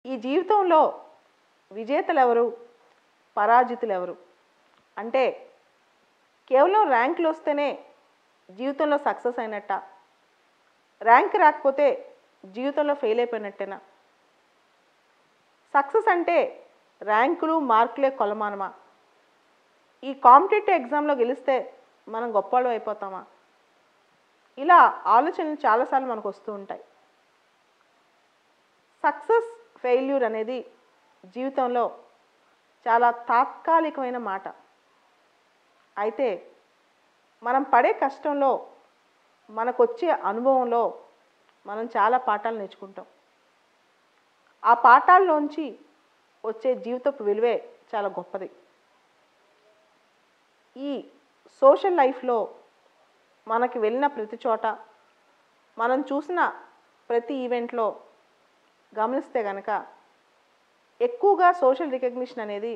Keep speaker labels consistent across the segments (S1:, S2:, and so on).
S1: ఈ జీవితంలో విజేతలెవరు, పరాజితులెవరు? అంటే కేవలం ర్యాంకులు వస్తేనే జీవితంలో సక్సెస్ అయినట్టా? ర్యాంక్ రాకపోతే జీవితంలో ఫెయిల్ అయిపోయినట్టేనా? సక్సెస్ అంటే ర్యాంకులు, మార్కులే కొలమానమా? ఈ కాంపిటేటివ్ ఎగ్జామ్లో గెలిస్తే మనం గొప్పవాళ్ళం అయిపోతామా? ఇలా ఆలోచనలు చాలాసార్లు మనకు వస్తూ ఉంటాయి. సక్సెస్, ఫెయిల్యూర్ అనేది జీవితంలో చాలా తాత్కాలికమైన మాట. అయితే మనం పడే కష్టంలో, మనకొచ్చే అనుభవంలో మనం చాలా పాఠాలు నేర్చుకుంటాం. ఆ పాఠాల్లోంచి వచ్చే జీవితపు విలువే చాలా గొప్పది. ఈ సోషల్ లైఫ్లో మనకి వెళ్ళిన ప్రతి చోట, మనం చూసిన ప్రతి ఈవెంట్లో గమనిస్తే కనుక ఎక్కువగా సోషల్ రికగ్నిషన్ అనేది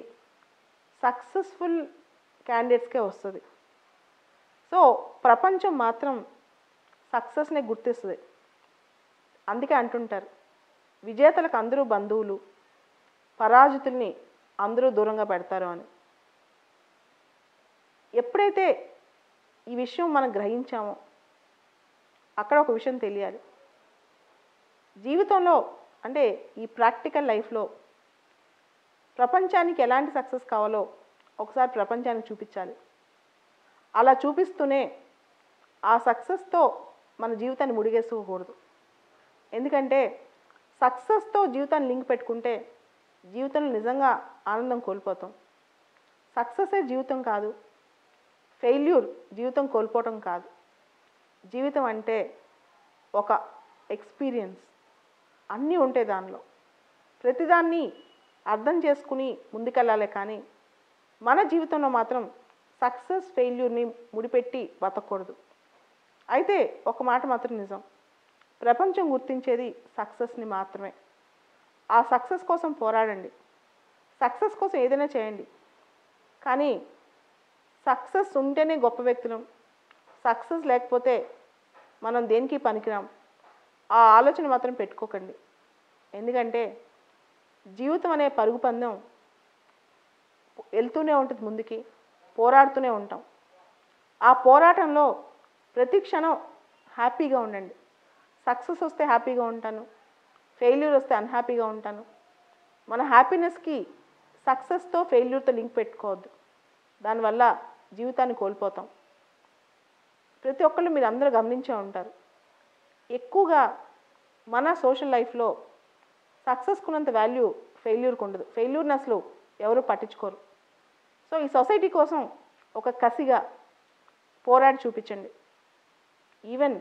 S1: సక్సెస్ఫుల్ క్యాండిడేట్స్కే వస్తుంది. సో ప్రపంచం మాత్రం సక్సెస్ని గుర్తిస్తుంది. అందుకే అంటుంటారు, విజేతలకు అందరూ బంధువులు, పరాజితుల్ని అందరూ దూరంగా పెడతారు అని. ఎప్పుడైతే ఈ విషయం మనం గ్రహించామో అక్కడ ఒక విషయం తెలియాలి. జీవితంలో అంటే ఈ ప్రాక్టికల్ లైఫ్లో ప్రపంచానికి ఎలాంటి సక్సెస్ కావాలో ఒకసారి ప్రపంచానికి చూపించాలి. అలా చూపిస్తూనే ఆ సక్సెస్తో మన జీవితాన్ని ముడిగేసుకోకూడదు. ఎందుకంటే సక్సెస్తో జీవితాన్ని లింక్ పెట్టుకుంటే జీవితంలో నిజంగా ఆనందం కోల్పోతాం. సక్సెసే జీవితం కాదు, ఫెయిల్యూర్ జీవితం కోల్పోవటం కాదు. జీవితం అంటే ఒక ఎక్స్పీరియన్స్, అన్నీ ఉంటాయి దానిలో. ప్రతిదాన్ని అర్థం చేసుకుని ముందుకెళ్ళాలి. కానీ మన జీవితంలో మాత్రం సక్సెస్, ఫెయిల్యూర్ని ముడిపెట్టి బతకూడదు. అయితే ఒక మాట మాత్రం నిజం, ప్రపంచం గుర్తించేది సక్సెస్ని మాత్రమే. ఆ సక్సెస్ కోసం పోరాడండి, సక్సెస్ కోసం ఏదైనా చేయండి. కానీ సక్సెస్ ఉంటేనే గొప్ప వ్యక్తులం, సక్సెస్ లేకపోతే మనం దేనికి పనికిరాం, ఆ ఆలోచన మాత్రం పెట్టుకోకండి. ఎందుకంటే జీవితం అనే పరుగు పందెం వెళ్తూనే ఉంటుంది ముందుకి, పోరాడుతూనే ఉంటాం. ఆ పోరాటంలో ప్రతి క్షణం హ్యాపీగా ఉండండి. సక్సెస్ వస్తే హ్యాపీగా ఉంటాను, ఫెయిల్యూర్ వస్తే అన్హ్యాపీగా ఉంటాను. మన హ్యాపీనెస్కి సక్సెస్తో ఫెయిల్యూర్తో లింక్ పెట్టుకోవద్దు. దానివల్ల జీవితాన్ని కోల్పోతాం. ప్రతి ఒక్కళ్ళు మీరు అందరూ గమనించే ఉంటారు, ఎక్కువగా మన సోషల్ లైఫ్లో సక్సెస్కు ఉన్నంత వాల్యూ ఫెయిల్యూర్కి ఉండదు. ఫెయిల్యూర్ని అసలు ఎవరు పట్టించుకోరు. సో ఈ సొసైటీ కోసం ఒక కసిగా పోరాడి చూపించండి. ఈవెన్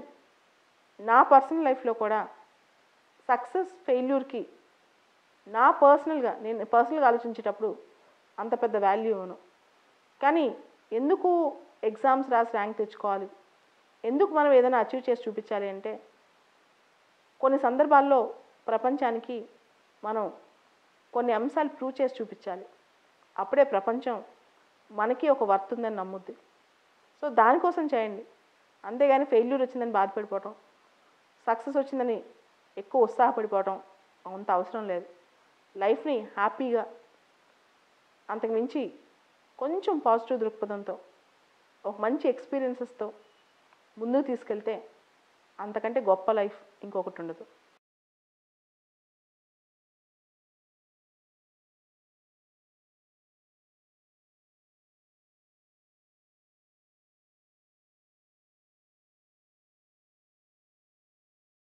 S1: నా పర్సనల్ లైఫ్లో కూడా సక్సెస్, ఫెయిల్యూర్కి నేను పర్సనల్గా ఆలోచించేటప్పుడు అంత పెద్ద వాల్యూ ఇవ్వను. కానీ ఎందుకు ఎగ్జామ్స్ రాసి ర్యాంక్ తెచ్చుకోవాలి, ఎందుకు మనం ఏదైనా అచీవ్ చేసి చూపించాలి అంటే కొన్ని సందర్భాల్లో ప్రపంచానికి మనం కొన్ని అంశాలు ప్రూవ్ చేసి చూపించాలి. అప్పుడే ప్రపంచం మనకి ఒక వర్త్ ఉందని నమ్ముద్ది. సో దానికోసం చేయండి. అంతేగాని ఫెయిల్యూర్ వచ్చిందని బాధపడిపోవటం, సక్సెస్ వచ్చిందని ఎక్కువ ఉత్సాహపడిపోవటం అంత అవసరం లేదు. లైఫ్ని హ్యాపీగా, అంతకుమించి కొంచెం పాజిటివ్ దృక్పథంతో, ఒక మంచి ఎక్స్పీరియన్సెస్తో ముందుకు తీసుకెళ్తే అంతకంటే గొప్ప లైఫ్ ఇంకొకటి ఉండదు.